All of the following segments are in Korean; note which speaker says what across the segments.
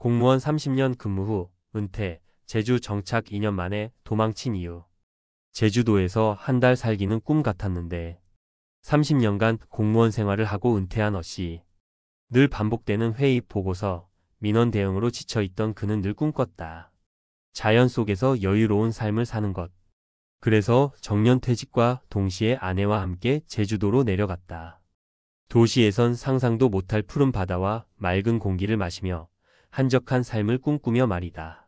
Speaker 1: 공무원 30년 근무 후 은퇴, 제주 정착 2년 만에 도망친 이유. 제주도에서 한 달 살기는 꿈 같았는데 30년간 공무원 생활을 하고 은퇴한 어씨. 늘 반복되는 회의 보고서, 민원 대응으로 지쳐있던 그는 늘 꿈꿨다. 자연 속에서 여유로운 삶을 사는 것. 그래서 정년퇴직과 동시에 아내와 함께 제주도로 내려갔다. 도시에선 상상도 못할 푸른 바다와 맑은 공기를 마시며 한적한 삶을 꿈꾸며 말이다.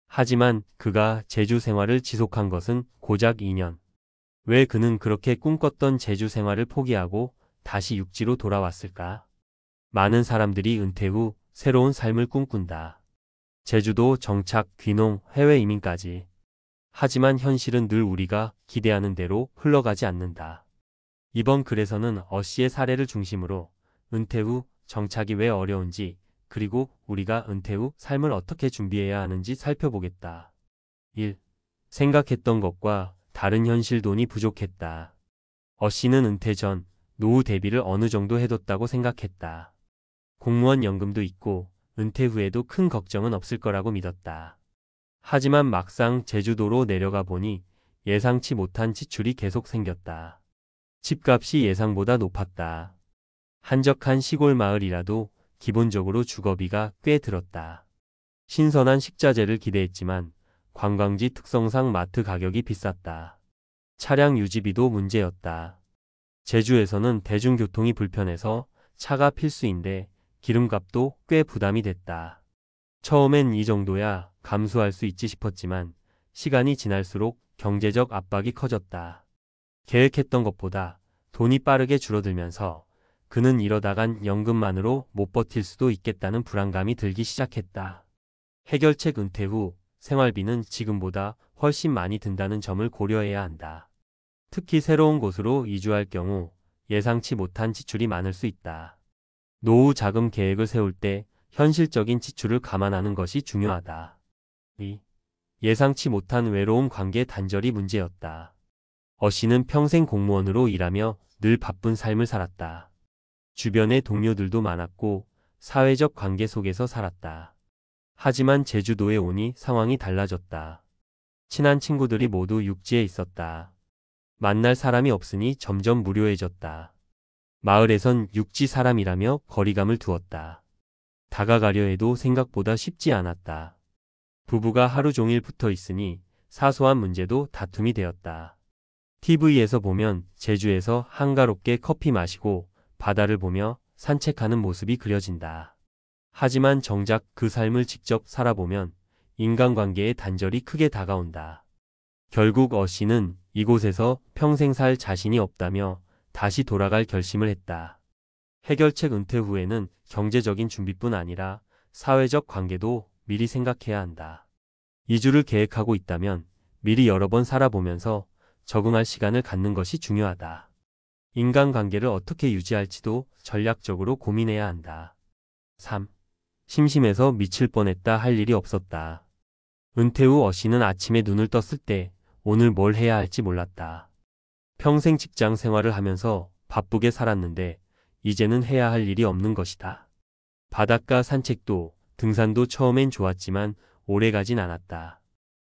Speaker 1: 하지만 그가 제주 생활을 지속한 것은 고작 2년. 왜 그는 그렇게 꿈꿨던 제주 생활을 포기하고 다시 육지로 돌아왔을까? 많은 사람들이 은퇴 후 새로운 삶을 꿈꾼다. 제주도 정착, 귀농, 해외 이민까지. 하지만 현실은 늘 우리가 기대하는 대로 흘러가지 않는다. 이번 글에서는 어씨의 사례를 중심으로 은퇴 후 정착이 왜 어려운지, 그리고 우리가 은퇴 후 삶을 어떻게 준비해야 하는지 살펴보겠다. 1. 생각했던 것과 다른 현실. 돈이 부족했다. 어씨는 은퇴 전 노후 대비를 어느 정도 해뒀다고 생각했다. 공무원 연금도 있고 은퇴 후에도 큰 걱정은 없을 거라고 믿었다. 하지만 막상 제주도로 내려가 보니 예상치 못한 지출이 계속 생겼다. 집값이 예상보다 높았다. 한적한 시골 마을이라도 기본적으로 주거비가 꽤 들었다. 신선한 식자재를 기대했지만 관광지 특성상 마트 가격이 비쌌다. 차량 유지비도 문제였다. 제주에서는 대중교통이 불편해서 차가 필수인데 기름값도 꽤 부담이 됐다. 처음엔 이 정도야 감수할 수 있지 싶었지만 시간이 지날수록 경제적 압박이 커졌다. 계획했던 것보다 돈이 빠르게 줄어들면서 그는 이러다간 연금만으로 못 버틸 수도 있겠다는 불안감이 들기 시작했다. 해결책. 은퇴 후 생활비는 지금보다 훨씬 많이 든다는 점을 고려해야 한다. 특히 새로운 곳으로 이주할 경우 예상치 못한 지출이 많을 수 있다. 노후 자금 계획을 세울 때 현실적인 지출을 감안하는 것이 중요하다. 2. 예상치 못한 외로움. 관계 단절이 문제였다. 어씨는 평생 공무원으로 일하며 늘 바쁜 삶을 살았다. 주변에 동료들도 많았고 사회적 관계 속에서 살았다. 하지만 제주도에 오니 상황이 달라졌다. 친한 친구들이 모두 육지에 있었다. 만날 사람이 없으니 점점 무료해졌다. 마을에선 육지 사람이라며 거리감을 두었다. 다가가려 해도 생각보다 쉽지 않았다. 부부가 하루 종일 붙어 있으니 사소한 문제도 다툼이 되었다. TV에서 보면 제주에서 한가롭게 커피 마시고 바다를 보며 산책하는 모습이 그려진다. 하지만 정작 그 삶을 직접 살아보면 인간관계의 단절이 크게 다가온다. 결국 어씨는 이곳에서 평생 살 자신이 없다며 다시 돌아갈 결심을 했다. 해결책. 은퇴 후에는 경제적인 준비뿐 아니라 사회적 관계도 미리 생각해야 한다. 이주를 계획하고 있다면 미리 여러 번 살아보면서 적응할 시간을 갖는 것이 중요하다. 인간관계를 어떻게 유지할지도 전략적으로 고민해야 한다. 3. 심심해서 미칠 뻔했다. 할 일이 없었다. 은퇴 후 어씨는 아침에 눈을 떴을 때 오늘 뭘 해야 할지 몰랐다. 평생 직장 생활을 하면서 바쁘게 살았는데 이제는 해야 할 일이 없는 것이다. 바닷가 산책도 등산도 처음엔 좋았지만 오래가진 않았다.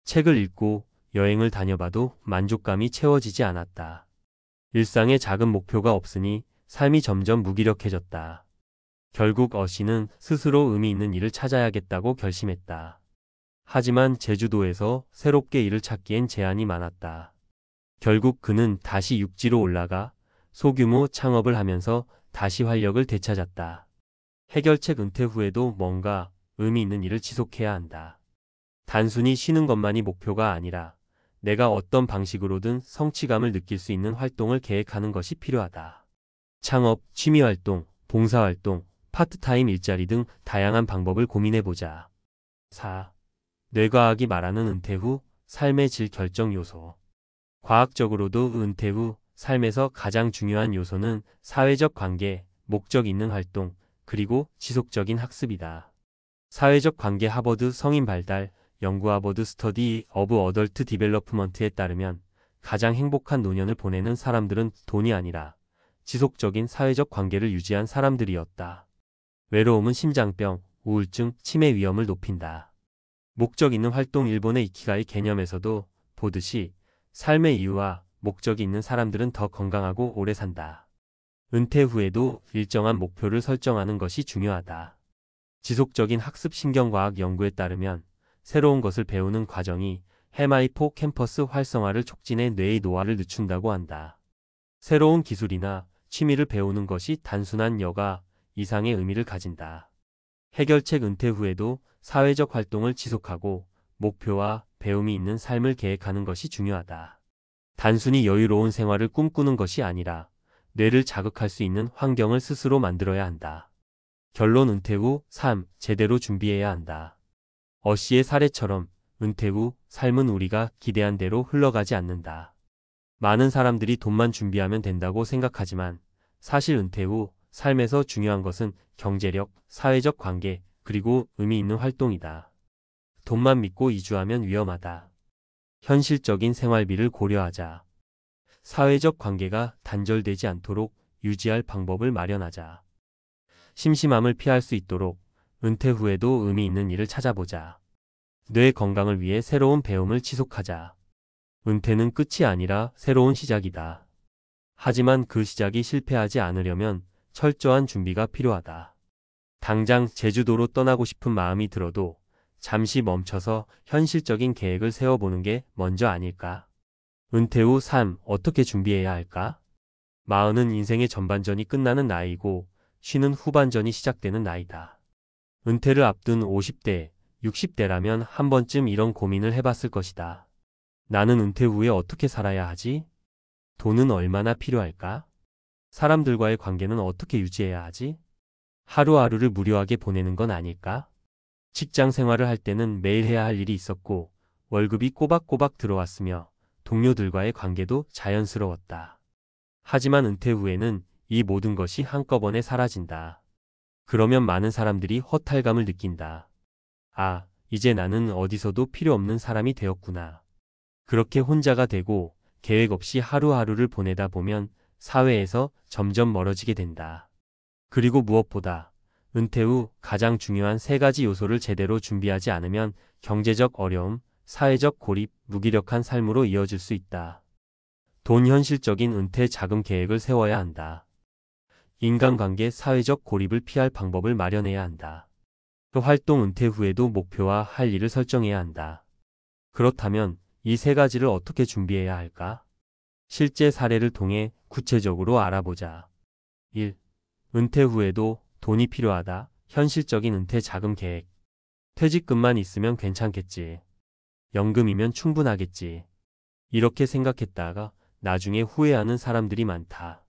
Speaker 1: 책을 읽고 여행을 다녀봐도 만족감이 채워지지 않았다. 일상에 작은 목표가 없으니 삶이 점점 무기력해졌다. 결국 어씨는 스스로 의미 있는 일을 찾아야겠다고 결심했다. 하지만 제주도에서 새롭게 일을 찾기엔 제한이 많았다. 결국 그는 다시 육지로 올라가 소규모 창업을 하면서 다시 활력을 되찾았다. 해결책. 은퇴 후에도 뭔가 의미 있는 일을 지속해야 한다. 단순히 쉬는 것만이 목표가 아니라 내가 어떤 방식으로든 성취감을 느낄 수 있는 활동을 계획하는 것이 필요하다. 창업, 취미활동, 봉사활동, 파트타임 일자리 등 다양한 방법을 고민해보자. 4. 뇌과학이 말하는 은퇴 후 삶의 질 결정 요소. 과학적으로도 은퇴 후 삶에서 가장 중요한 요소는 사회적 관계, 목적 있는 활동, 그리고 지속적인 학습이다. 사회적 관계. 하버드 성인 발달 연구 하버드 스터디 오브 어덜트 디벨로프먼트에 따르면 가장 행복한 노년을 보내는 사람들은 돈이 아니라 지속적인 사회적 관계를 유지한 사람들이었다. 외로움은 심장병, 우울증, 치매 위험을 높인다. 목적 있는 활동. 일본의 이키가이 개념에서도 보듯이 삶의 이유와 목적이 있는 사람들은 더 건강하고 오래 산다. 은퇴 후에도 일정한 목표를 설정하는 것이 중요하다. 지속적인 학습. 신경과학 연구에 따르면 새로운 것을 배우는 과정이 해마이포 캠퍼스 활성화를 촉진해 뇌의 노화를 늦춘다고 한다. 새로운 기술이나 취미를 배우는 것이 단순한 여가 이상의 의미를 가진다. 해결책. 은퇴 후에도 사회적 활동을 지속하고 목표와 배움이 있는 삶을 계획하는 것이 중요하다. 단순히 여유로운 생활을 꿈꾸는 것이 아니라 뇌를 자극할 수 있는 환경을 스스로 만들어야 한다. 결론. 은퇴 후 삶 제대로 준비해야 한다. 어씨의 사례처럼 은퇴 후 삶은 우리가 기대한 대로 흘러가지 않는다. 많은 사람들이 돈만 준비하면 된다고 생각하지만 사실 은퇴 후 삶에서 중요한 것은 경제력, 사회적 관계, 그리고 의미 있는 활동이다. 돈만 믿고 이주하면 위험하다. 현실적인 생활비를 고려하자. 사회적 관계가 단절되지 않도록 유지할 방법을 마련하자. 심심함을 피할 수 있도록 은퇴 후에도 의미 있는 일을 찾아보자. 뇌 건강을 위해 새로운 배움을 지속하자. 은퇴는 끝이 아니라 새로운 시작이다. 하지만 그 시작이 실패하지 않으려면 철저한 준비가 필요하다. 당장 제주도로 떠나고 싶은 마음이 들어도 잠시 멈춰서 현실적인 계획을 세워보는 게 먼저 아닐까? 은퇴 후 삶 어떻게 준비해야 할까? 40은 인생의 전반전이 끝나는 나이고 쉬는 후반전이 시작되는 나이다. 은퇴를 앞둔 50대, 60대라면 한 번쯤 이런 고민을 해봤을 것이다. 나는 은퇴 후에 어떻게 살아야 하지? 돈은 얼마나 필요할까? 사람들과의 관계는 어떻게 유지해야 하지? 하루하루를 무료하게 보내는 건 아닐까? 직장 생활을 할 때는 매일 해야 할 일이 있었고 월급이 꼬박꼬박 들어왔으며 동료들과의 관계도 자연스러웠다. 하지만 은퇴 후에는 이 모든 것이 한꺼번에 사라진다. 그러면 많은 사람들이 허탈감을 느낀다. 아, 이제 나는 어디서도 필요 없는 사람이 되었구나. 그렇게 혼자가 되고 계획 없이 하루하루를 보내다 보면 사회에서 점점 멀어지게 된다. 그리고 무엇보다 은퇴 후 가장 중요한 3가지 요소를 제대로 준비하지 않으면 경제적 어려움, 사회적 고립, 무기력한 삶으로 이어질 수 있다. 돈. 현실적인 은퇴 자금 계획을 세워야 한다. 인간관계, 사회적 고립을 피할 방법을 마련해야 한다. 활동. 은퇴 후에도 목표와 할 일을 설정해야 한다. 그렇다면 이 3가지를 어떻게 준비해야 할까? 실제 사례를 통해 구체적으로 알아보자. 1. 은퇴 후에도 돈이 필요하다. 현실적인 은퇴 자금 계획. 퇴직금만 있으면 괜찮겠지. 연금이면 충분하겠지. 이렇게 생각했다가 나중에 후회하는 사람들이 많다.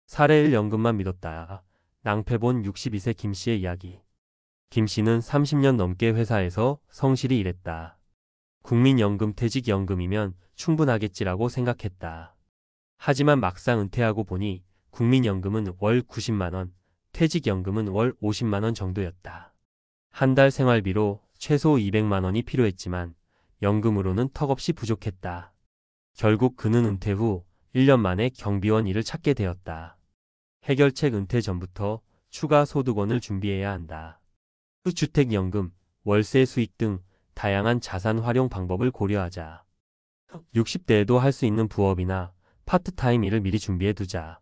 Speaker 1: 사례 1. 연금만 믿었다. 낭패본 62세 김씨의 이야기. 김씨는 30년 넘게 회사에서 성실히 일했다. 국민연금, 퇴직연금이면 충분하겠지라고 생각했다. 하지만 막상 은퇴하고 보니 국민연금은 월 90만 원, 퇴직연금은 월 50만 원 정도였다. 한 달 생활비로 최소 200만 원이 필요했지만 연금으로는 턱없이 부족했다. 결국 그는 은퇴 후 1년 만에 경비원 일을 찾게 되었다. 해결책. 은퇴 전부터 추가 소득원을 준비해야 한다. 주택연금, 월세 수익 등 다양한 자산 활용 방법을 고려하자. 60대에도 할 수 있는 부업이나 파트타임 일을 미리 준비해 두자.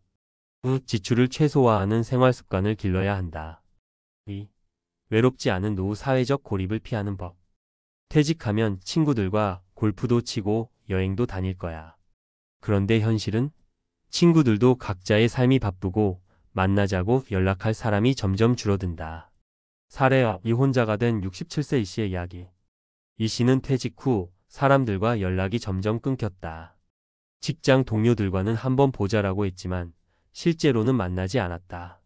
Speaker 1: 지출을 최소화하는 생활 습관을 길러야 한다. 2. 외롭지 않은 노후. 사회적 고립을 피하는 법. 퇴직하면 친구들과 골프도 치고 여행도 다닐 거야. 그런데 현실은 친구들도 각자의 삶이 바쁘고 만나자고 연락할 사람이 점점 줄어든다. 사례. 이혼자가 된 67세 이 씨의 이야기. 이 씨는 퇴직 후 사람들과 연락이 점점 끊겼다. 직장 동료들과는 한번 보자라고 했지만 실제로는 만나지 않았다.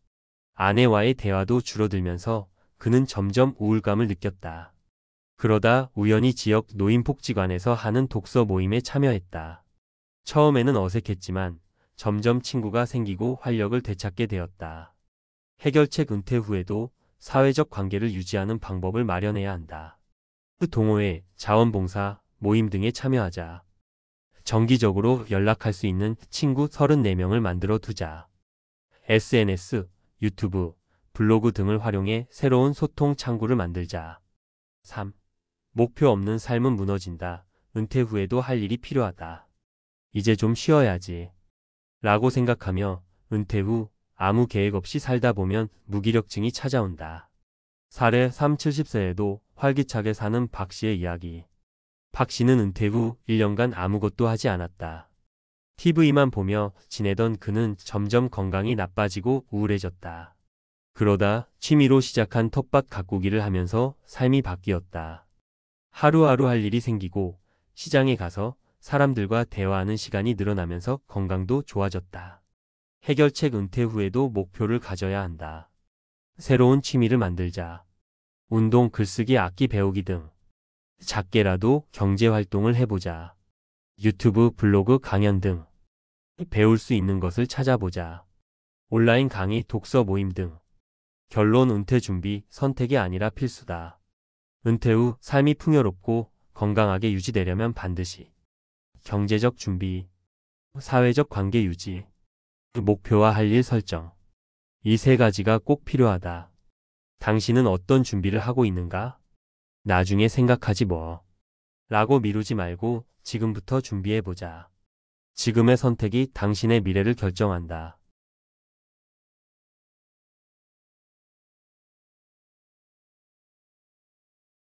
Speaker 1: 아내와의 대화도 줄어들면서 그는 점점 우울감을 느꼈다. 그러다 우연히 지역 노인복지관에서 하는 독서 모임에 참여했다. 처음에는 어색했지만 점점 친구가 생기고 활력을 되찾게 되었다. 해결책. 은퇴 후에도 사회적 관계를 유지하는 방법을 마련해야 한다. 동호회, 자원봉사, 모임 등에 참여하자. 정기적으로 연락할 수 있는 친구 34명을 만들어 두자. SNS, 유튜브, 블로그 등을 활용해 새로운 소통 창구를 만들자. 3. 목표 없는 삶은 무너진다. 은퇴 후에도 할 일이 필요하다. 이제 좀 쉬어야지. 라고 생각하며 은퇴 후 아무 계획 없이 살다 보면 무기력증이 찾아온다. 사례 3. 70세에도 활기차게 사는 박 씨의 이야기. 박 씨는 은퇴 후 1년간 아무것도 하지 않았다. TV만 보며 지내던 그는 점점 건강이 나빠지고 우울해졌다. 그러다 취미로 시작한 텃밭 가꾸기를 하면서 삶이 바뀌었다. 하루하루 할 일이 생기고 시장에 가서 사람들과 대화하는 시간이 늘어나면서 건강도 좋아졌다. 해결책. 은퇴 후에도 목표를 가져야 한다. 새로운 취미를 만들자. 운동, 글쓰기, 악기 배우기 등 작게라도 경제활동을 해보자. 유튜브, 블로그, 강연 등 배울 수 있는 것을 찾아보자. 온라인 강의, 독서 모임 등. 결론. 은퇴 준비, 선택이 아니라 필수다. 은퇴 후 삶이 풍요롭고 건강하게 유지되려면 반드시 경제적 준비, 사회적 관계 유지, 목표와 할 일 설정. 이 세 가지가 꼭 필요하다. 당신은 어떤 준비를 하고 있는가? 나중에 생각하지 뭐. 라고 미루지 말고 지금부터 준비해보자. 지금의 선택이 당신의 미래를 결정한다.